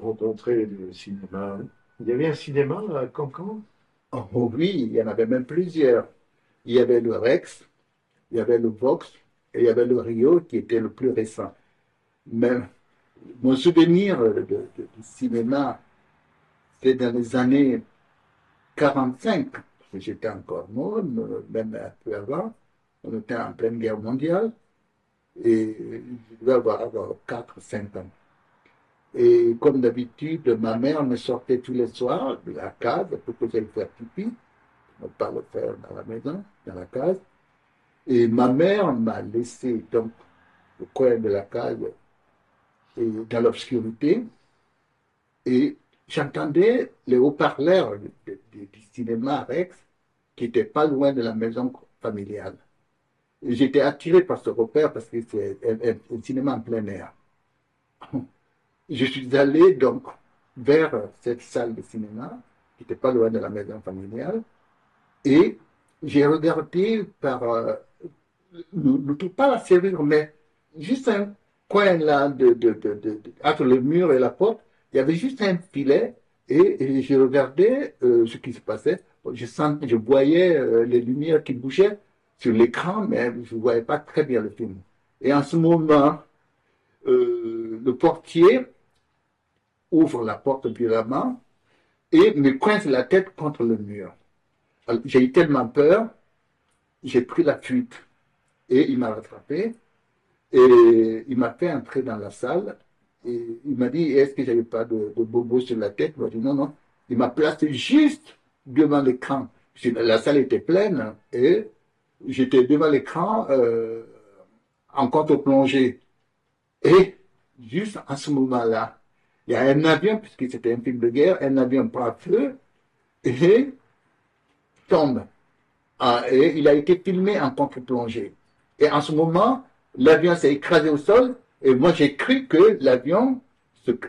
rencontré le cinéma. Il y avait un cinéma à Cancun? Oh oui, il y en avait même plusieurs. Il y avait le Rex, il y avait le Vox et il y avait le Rio qui était le plus récent. Mais mon souvenir du cinéma, c'est dans les années 45, parce que j'étais encore môme, même un peu avant. On était en pleine guerre mondiale et je devais avoir 4, 5 ans. Et comme d'habitude, ma mère me sortait tous les soirs de la case pour que j'aille faire pipi, ne pas le faire dans la maison, dans la case. Et ma mère m'a laissé donc au coin de la case et dans l'obscurité et j'entendais les haut-parleurs du cinéma Rex qui n'était pas loin de la maison familiale. Et j'étais attiré par ce repère parce que c'est un cinéma en plein air. Je suis allé donc vers cette salle de cinéma qui n'était pas loin de la maison familiale et j'ai regardé par pas la serrure, mais juste un coin là entre le mur et la porte, il y avait juste un filet et je regardais ce qui se passait. Je voyais les lumières qui bougeaient sur l'écran, mais je ne voyais pas très bien le film. Et en ce moment, le portier ouvre la porte violemment et me coince la tête contre le mur. J'ai eu tellement peur, j'ai pris la fuite et il m'a rattrapé. Et il m'a fait entrer dans la salle et il m'a dit, est-ce que j'avais pas de bobo sur la tête? Moi, j'ai dit, non, non. Il m'a placé juste devant l'écran. La salle était pleine et j'étais devant l'écran en contre-plongée. Et juste à ce moment-là, il y a un avion, puisque c'était un film de guerre, un avion prend feu et tombe. Ah, et il a été filmé en contre-plongée. Et en ce moment, l'avion s'est écrasé au sol et moi j'ai cru que l'avion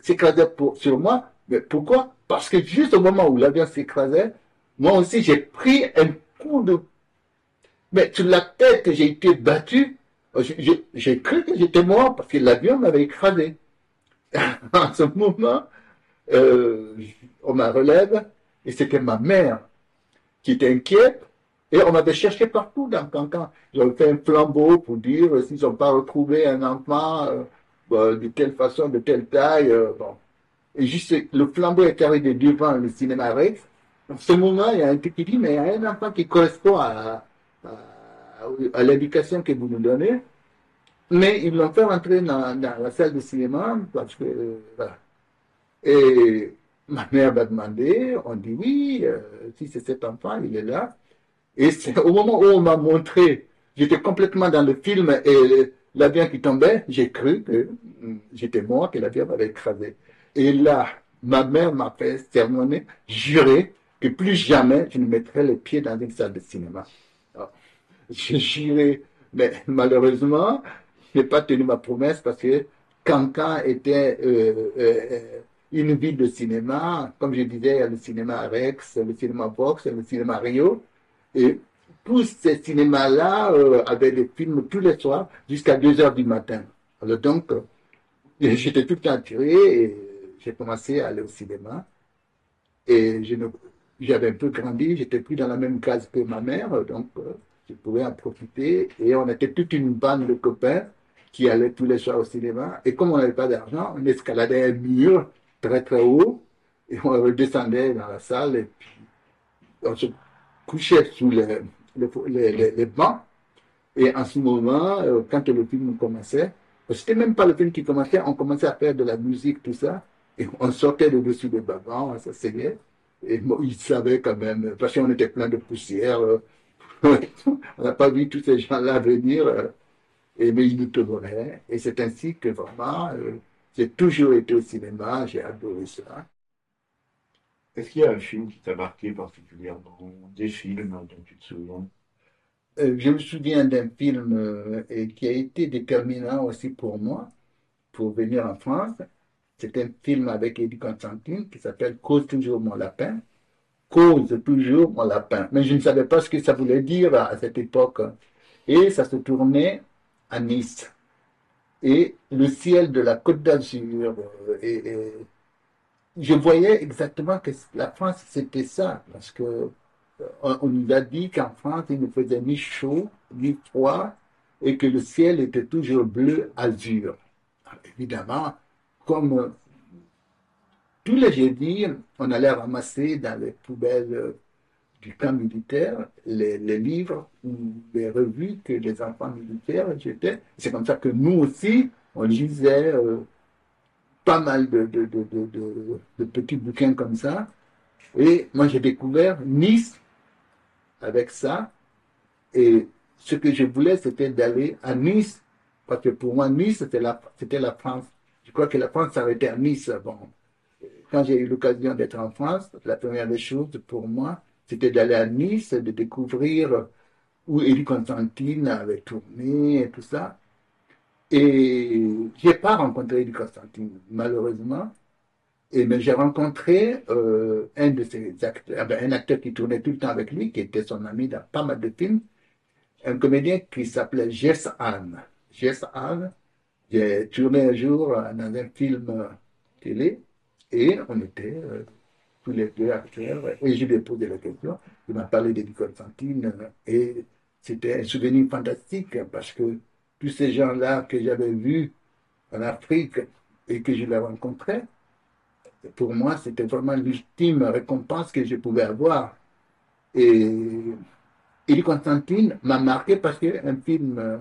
s'écrasait sur moi. Mais pourquoi? Parce que juste au moment où l'avion s'écrasait, moi aussi j'ai pris un coup de... Mais sur la tête, j'ai été battu. J'ai cru que j'étais mort parce que l'avion m'avait écrasé. En ce moment, euh, on me relève et c'était ma mère qui était inquiète. Et on m'avait cherché partout dans Cancan. J'avais fait un flambeau pour dire s'ils n'ont pas retrouvé un enfant de telle façon, de telle taille. Bon. Et juste, le flambeau est arrivé devant le cinéma Rex. En ce moment, il y a un type qui dit, mais il y a un enfant qui correspond à l'éducation que vous nous donnez. Mais ils l'ont fait rentrer dans la salle de cinéma parce que, voilà. Et ma mère m'a demandé, on dit oui, si c'est cet enfant, il est là. Et c'est au moment où on m'a montré, j'étais complètement dans le film et l'avion qui tombait, j'ai cru que j'étais mort, que l'avion m'avait écrasé. Et là, ma mère m'a fait sermonner, jurer que plus jamais je ne mettrai les pieds dans une salle de cinéma. Alors, j'ai juré, mais malheureusement, je n'ai pas tenu ma promesse parce que Cancan était une ville de cinéma. Comme je disais, il y a le cinéma Rex, le cinéma Vox, le cinéma Rio. Et tous ces cinémas-là avaient des films tous les soirs jusqu'à 2 heures du matin. Alors donc, j'étais tout le temps attiré et j'ai commencé à aller au cinéma. Et j'avais un peu grandi, j'étais plus dans la même case que ma mère, donc je pouvais en profiter. Et on était toute une bande de copains qui allaient tous les soirs au cinéma. Et comme on n'avait pas d'argent, on escaladait un mur très très haut et on redescendait dans la salle et puis on se couchait sous les bancs. Et en ce moment, quand le film commençait, c'était même pas le film qui commençait, on commençait à faire de la musique, tout ça, et on sortait de dessus des wagons, on s'asseyait, et bon, ils savaient quand même, parce qu'on était plein de poussière, on n'a pas vu tous ces gens-là venir, et, mais ils nous toléraient, et c'est ainsi que vraiment, j'ai toujours été au cinéma, j'ai adoré ça. Est-ce qu'il y a un film qui t'a marqué particulièrement? Des films dont tu te souviens? Je me souviens d'un film et qui a été déterminant aussi pour moi, pour venir en France. C'est un film avec Eddie Constantine qui s'appelle Cause toujours mon lapin. Cause toujours mon lapin. Mais je ne savais pas ce que ça voulait dire à cette époque. Et ça se tournait à Nice. Et le ciel de la Côte d'Azur je voyais exactement que la France, c'était ça, parce que on nous a dit qu'en France, il ne faisait ni chaud, ni froid, et que le ciel était toujours bleu azur. Alors, évidemment, comme tous les jeudis, on allait ramasser dans les poubelles du camp militaire les livres ou les revues que les enfants militaires jetaient. C'est comme ça que nous aussi, on lisait pas mal de petits bouquins comme ça. Et moi, j'ai découvert Nice avec ça. Et ce que je voulais, c'était d'aller à Nice. Parce que pour moi, Nice, c'était la France. Je crois que la France s'arrêtait à Nice. Bon, quand j'ai eu l'occasion d'être en France, la première des choses pour moi, c'était d'aller à Nice, de découvrir où Élie Constantine avait tourné et tout ça. Et j'ai pas rencontré Élie Constantine, malheureusement. Mais j'ai rencontré un de ses acteurs, un acteur qui tournait tout le temps avec lui, qui était son ami dans pas mal de films, un comédien qui s'appelait Jess Ann. Jess Ann, j'ai tourné un jour dans un film télé et on était tous les deux acteurs et je lui ai posé la question. Il m'a parlé d'Eddie Constantine et c'était un souvenir fantastique parce que tous ces gens-là que j'avais vus en Afrique et que je les rencontrais, pour moi, c'était vraiment l'ultime récompense que je pouvais avoir. Et Eddie Constantine m'a marqué parce qu'un film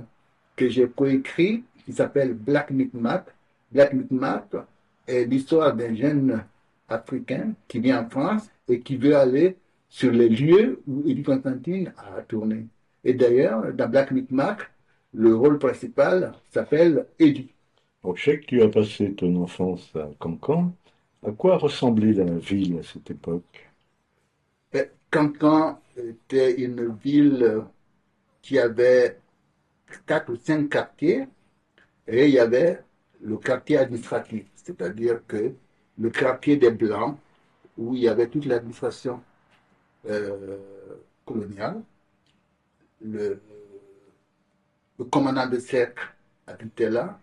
que j'ai coécrit qui s'appelle Black Micmac. Black Micmac est l'histoire d'un jeune Africain qui vient en France et qui veut aller sur les lieux où Eddie Constantine a tourné. Et d'ailleurs, dans Black Micmac, le rôle principal s'appelle Eddie. Donc, je sais que tu as passé ton enfance à Cancan. À quoi ressemblait la ville à cette époque? Cancan était une ville qui avait quatre ou cinq quartiers et il y avait le quartier administratif, c'est-à-dire que le quartier des Blancs, où il y avait toute l'administration euh, coloniale, le, le commandant de cercle habitait là,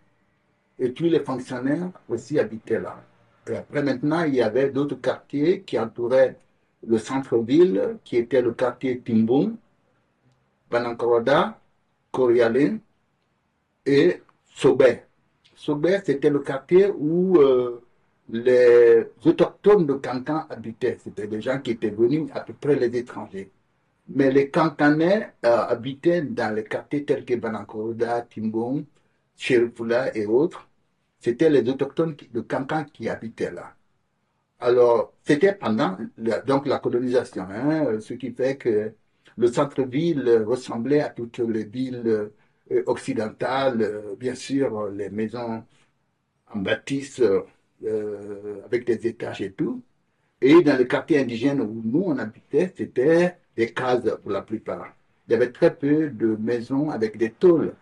et tous les fonctionnaires aussi habitaient là. Et après, maintenant, il y avait d'autres quartiers qui entouraient le centre-ville, qui était le quartier Timbung, Banankoroda, Korialin et Sobé. Sobé, c'était le quartier où les autochtones de Cancan habitaient. C'était des gens qui étaient venus à peu près les étrangers. Mais les Cancanais habitaient dans les quartiers tels que Banankoroda, Timbung, Cherifula et autres. C'était les autochtones de Cancan qui habitaient là. Alors, c'était pendant donc la colonisation, hein, ce qui fait que le centre-ville ressemblait à toutes les villes occidentales, bien sûr, les maisons en bâtisse avec des étages et tout. Et dans les quartiers indigènes où nous on habitait, c'était des cases pour la plupart. Il y avait très peu de maisons avec des tôles.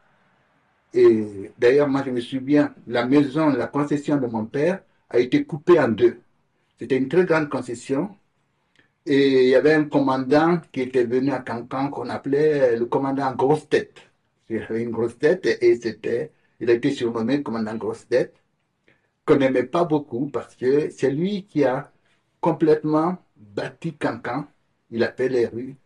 Et d'ailleurs, moi je me souviens, la maison, la concession de mon père a été coupée en deux. C'était une très grande concession. Et il y avait un commandant qui était venu à Cancan qu'on appelait le commandant Grosse Tête. Il avait une grosse tête et il a été surnommé commandant Grosse Tête, qu'on n'aimait pas beaucoup parce que c'est lui qui a complètement bâti Cancan. Il a fait les rues,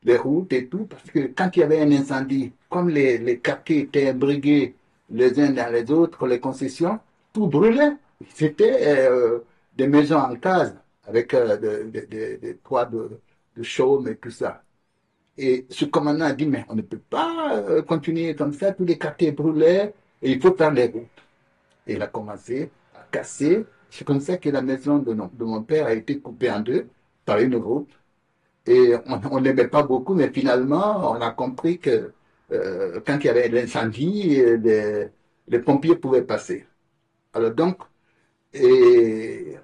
les routes et tout, parce que quand il y avait un incendie, comme les quartiers étaient imbriqués les uns dans les autres, les concessions, tout brûlait. C'était des maisons en case avec des toits de chaume et tout ça. Et ce commandant a dit, mais on ne peut pas continuer comme ça, tous les quartiers brûlaient et il faut faire les routes. Et il a commencé à casser. C'est comme ça que la maison de mon père a été coupée en deux par une route. Et on n'aimait pas beaucoup, mais finalement, on a compris que quand il y avait l'incendie, les pompiers pouvaient passer. Alors donc, et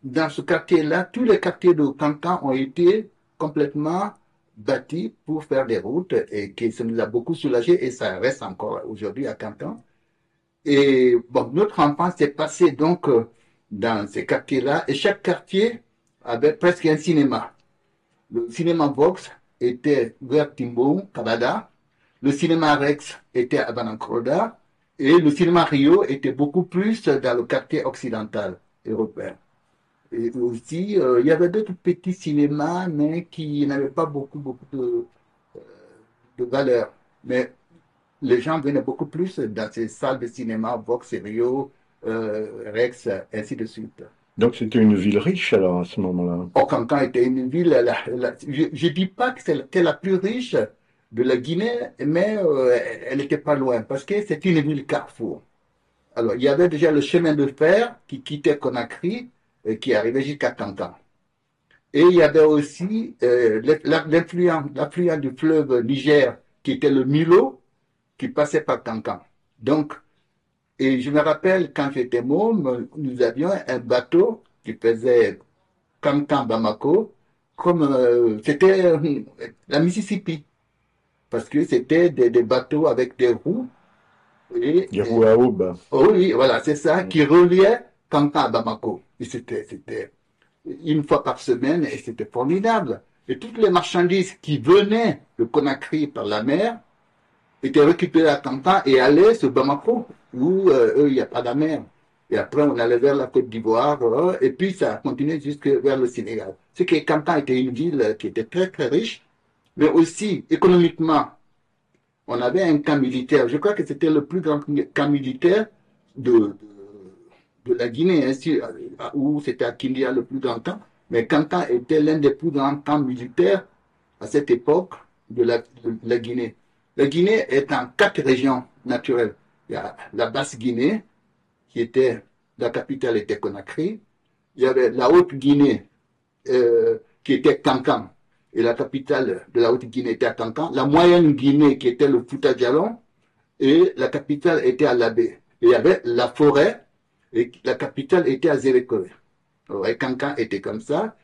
dans ce quartier-là, tous les quartiers de Cancan ont été complètement bâtis pour faire des routes et que ça nous a beaucoup soulagé et ça reste encore aujourd'hui à Cancan. Et bon, notre enfance s'est passée donc dans ces quartiers-là et chaque quartier avait presque un cinéma. Le cinéma Vox était vers Timbo, Canada. Le cinéma Rex était à Banankroda. Et le cinéma Rio était beaucoup plus dans le quartier occidental européen. Et aussi, il y avait d'autres petits cinémas, mais qui n'avaient pas beaucoup de valeur. Mais les gens venaient beaucoup plus dans ces salles de cinéma, Vox, Rio, Rex, ainsi de suite. Donc c'était une ville riche alors à ce moment-là. Or, Cancan était une ville, je ne dis pas que c'était la plus riche de la Guinée, mais elle n'était pas loin, parce que c'est une ville carrefour. Alors, il y avait déjà le chemin de fer qui quittait Conakry et qui arrivait jusqu'à Cancan. Et il y avait aussi l'affluent du fleuve Niger, qui était le Milo, qui passait par Cancan. Donc, et je me rappelle, quand j'étais môme, nous avions un bateau qui faisait Cancan-Bamako, comme c'était la Mississippi, parce que c'était des bateaux avec des roues. Des roues à aubes. Oh oui, voilà, c'est ça, qui reliait Cancan à Bamako. Et c'était une fois par semaine et c'était formidable. Et toutes les marchandises qui venaient de Conakry par la mer étaient récupérées à Cancan et allaient sur Bamako, où eux, il n'y a pas de mer. Et après, on allait vers la Côte d'Ivoire, et puis ça continuait jusque vers le Sénégal. Ce qui Cancan était une ville qui était très riche, mais aussi économiquement. On avait un camp militaire. Je crois que c'était le plus grand camp militaire de, de la Guinée, ainsi, où c'était à Kindia le plus grand camp. Mais Cancan était l'un des plus grands camps militaires à cette époque de la Guinée. La Guinée est en 4 régions naturelles. Il y a la Basse-Guinée, qui était, la capitale était Conakry. Il y avait la Haute-Guinée, qui était Cancan. Et la capitale de la Haute-Guinée était à Cancan. La Moyenne-Guinée, qui était le Fouta-Djallon. Et la capitale était à Labé. Et il y avait la forêt, et la capitale était à Zérékové. Ouais, Cancan était comme ça.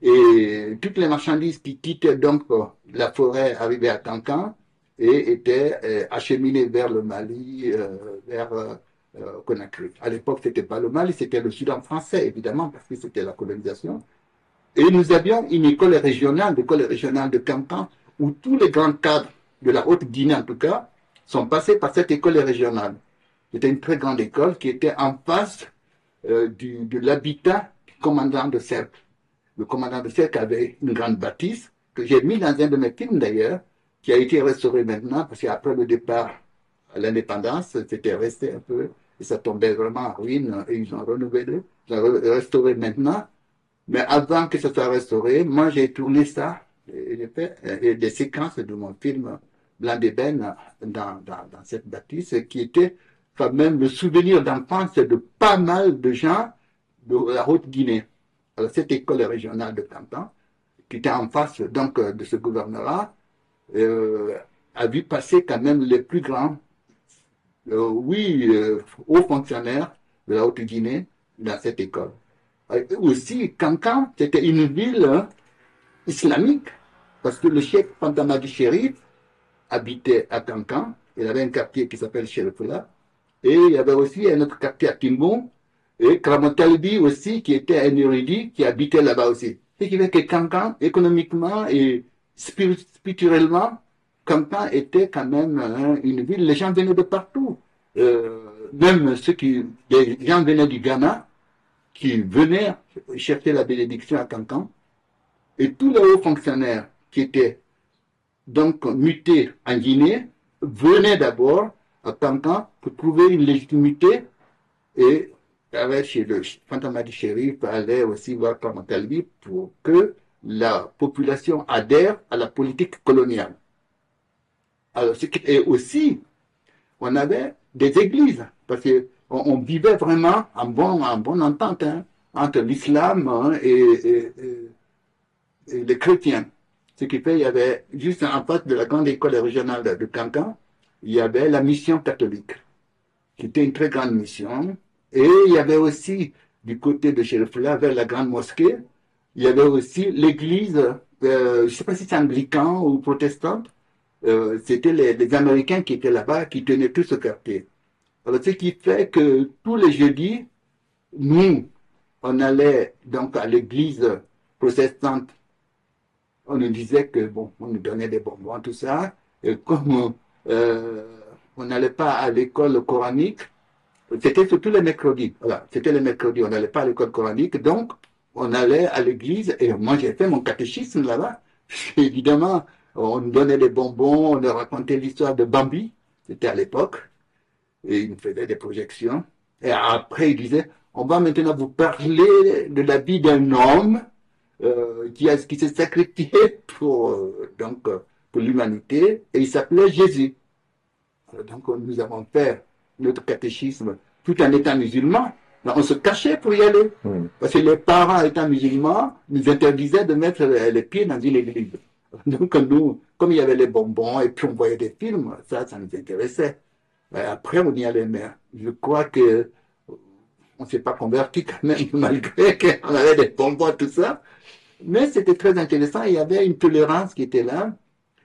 Et toutes les marchandises qui quittaient donc la forêt arrivaient à Cancan et étaient acheminées vers le Mali, vers Conakry. À l'époque, c'était pas le Mali, c'était le Soudan français, évidemment, parce que c'était la colonisation. Et nous avions une l'école régionale de Cancan, où tous les grands cadres de la Haute-Guinée, en tout cas, sont passés par cette école régionale. C'était une très grande école qui était en face de l'habitat du commandant de cercle. Le commandant de cercle avait une grande bâtisse, que j'ai mis dans un de mes films d'ailleurs, qui a été restauré maintenant, parce qu'après le départ à l'indépendance, c'était resté un peu, et ça tombait vraiment en ruine, et ils ont renouvelé, ils ont restauré maintenant. Mais avant que ça soit restauré, moi j'ai tourné ça, et j'ai fait des séquences de mon film Blanc d'ébène dans cette bâtisse, qui était quand même le souvenir d'enfance de pas mal de gens de la Haute-Guinée. Alors, cette école régionale de Cancan, qui était en face donc de ce gouvernorat, a vu passer quand même les plus grands, hauts fonctionnaires de la Haute-Guinée dans cette école. Aussi, Cancan, c'était une ville islamique, parce que le cheikh Pantamadi Chérif habitait à Cancan. Il avait un quartier qui s'appelle Chérifula. Et il y avait aussi un autre quartier à Timbon. Et Kramotalbi aussi, qui était un érudit, qui habitait là-bas aussi. Ce qui fait que Cancan, économiquement et spirituellement, Cancan était quand même une ville. Les gens venaient de partout. Même les gens venaient du Ghana, qui venaient chercher la bénédiction à Cancan. Et tous les hauts fonctionnaires qui étaient donc mutés en Guinée venaient d'abord à Cancan pour trouver une légitimité et allaient chez le Fantamadi Chérif, allaient aussi voir Kamatalbi pour que la population adhère à la politique coloniale. Alors, et aussi, on avait des églises, parce qu'on vivait vraiment en bonne entente entre l'islam et les chrétiens. Ce qui fait qu'il y avait, juste en face de la grande école régionale de Cancan, il y avait la mission catholique, qui était une très grande mission. Et il y avait aussi, du côté de Chérifula, vers la grande mosquée, il y avait aussi l'église, je ne sais pas si c'est anglican ou protestante, c'était les Américains qui étaient là-bas, qui tenaient tout ce quartier. Alors, ce qui fait que tous les jeudis, nous, on allait donc à l'église protestante. On nous disait que, bon, on nous donnait des bonbons, tout ça. Et comme on n'allait pas à l'école coranique, c'était surtout les mercredis. Voilà, c'était les mercredis, on n'allait pas à l'école coranique. Donc, on allait à l'église et moi j'ai fait mon catéchisme là-bas. Évidemment, on nous donnait des bonbons, on nous racontait l'histoire de Bambi, c'était à l'époque, et il nous faisait des projections. Et après, il disait, on va maintenant vous parler de la vie d'un homme qui s'est sacrifié pour l'humanité, et il s'appelait Jésus. Donc nous avons fait notre catéchisme tout en étant musulmans. On se cachait pour y aller. Oui. Parce que les parents étant musulmans nous interdisaient de mettre les pieds dans une église. Donc nous, comme il y avait les bonbons et puis on voyait des films, ça nous intéressait. Après, on y allait, mais je crois que on ne s'est pas converti quand même, malgré qu'on avait des bonbons, tout ça. Mais c'était très intéressant, il y avait une tolérance qui était là.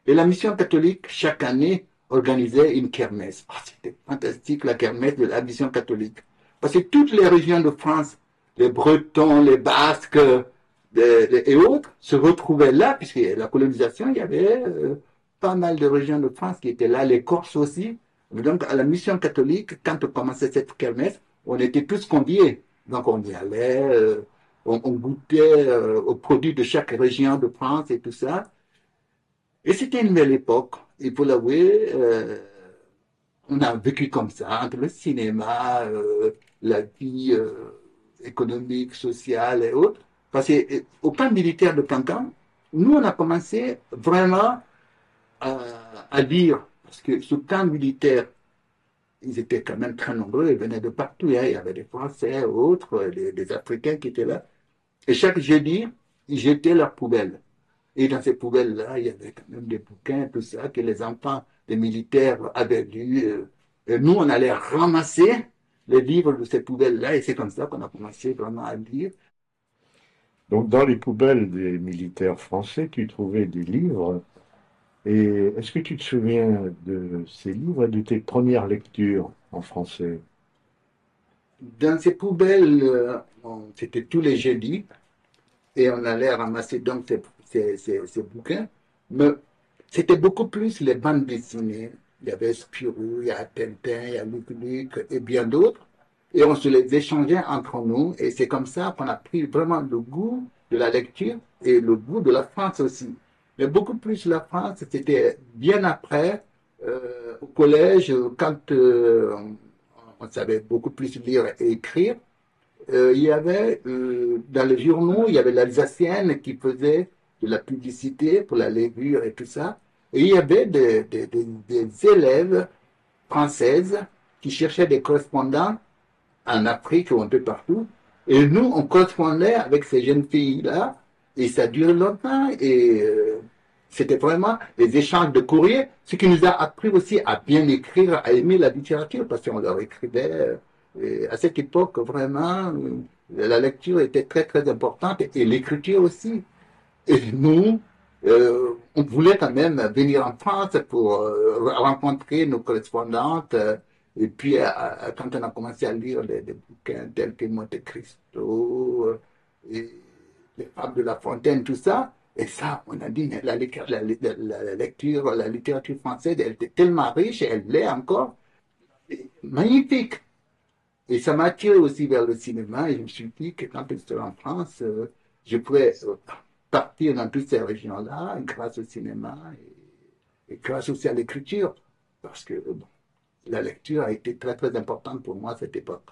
Et la mission catholique, chaque année, organisait une kermesse. Oh, c'était fantastique, la kermesse de la mission catholique. Parce que toutes les régions de France, les Bretons, les Basques et autres, se retrouvaient là, puisque la colonisation, il y avait pas mal de régions de France qui étaient là, les Corses aussi. Donc, à la mission catholique, quand on commençait cette kermesse, on était tous conviés. Donc, on y allait, on goûtait aux produits de chaque région de France et tout ça. Et c'était une belle époque. Il faut l'avouer, on a vécu comme ça, entre le cinéma, la vie économique, sociale et autres. Parce qu'au camp militaire de Cancan, nous, on a commencé vraiment à lire. Parce que ce camp militaire, ils étaient quand même très nombreux, ils venaient de partout. Hein. Il y avait des Français, autres, des Africains qui étaient là. Et chaque jeudi, ils jetaient leurs poubelles. Et dans ces poubelles-là, il y avait quand même des bouquins, tout ça, que les enfants des militaires avaient lus. Et nous, on allait ramasser les livres de ces poubelles-là, et c'est comme ça qu'on a commencé vraiment à lire. Donc, dans les poubelles des militaires français, tu trouvais des livres. Et est-ce que tu te souviens de ces livres et de tes premières lectures en français? Dans ces poubelles, c'était tous les jeudis, et on allait ramasser donc ces bouquins. Mais c'était beaucoup plus les bandes dessinées. Il y avait Spirou, il y a Tintin, il y a Luc Luc et bien d'autres. Et on se les échangeait entre nous. Et c'est comme ça qu'on a pris vraiment le goût de la lecture et le goût de la France aussi. Mais beaucoup plus la France, c'était bien après, au collège, quand on savait beaucoup plus lire et écrire. Il y avait dans les journaux, il y avait l'Alsacienne qui faisait de la publicité pour la levure et tout ça. Et il y avait des élèves françaises qui cherchaient des correspondants en Afrique ou un peu partout. Et nous, on correspondait avec ces jeunes filles-là. Et ça durait longtemps. Et c'était vraiment des échanges de courriers, ce qui nous a appris aussi à bien écrire, à aimer la littérature, parce qu'on leur écrivait. Et à cette époque, vraiment, la lecture était très, très importante et l'écriture aussi. Et nous, on voulait quand même venir en France pour rencontrer nos correspondantes. Et puis, quand on a commencé à lire des bouquins tels que Monte Cristo, et les Fables de La Fontaine, tout ça, et ça, on a dit, mais la lecture, la littérature française, elle était tellement riche, et elle l'est encore, et magnifique. Et ça m'a attiré aussi vers le cinéma, et je me suis dit que quand je serai en France, je pourrais partir dans toutes ces régions-là grâce au cinéma et grâce aussi à l'écriture, parce que bon, la lecture a été très très importante pour moi à cette époque.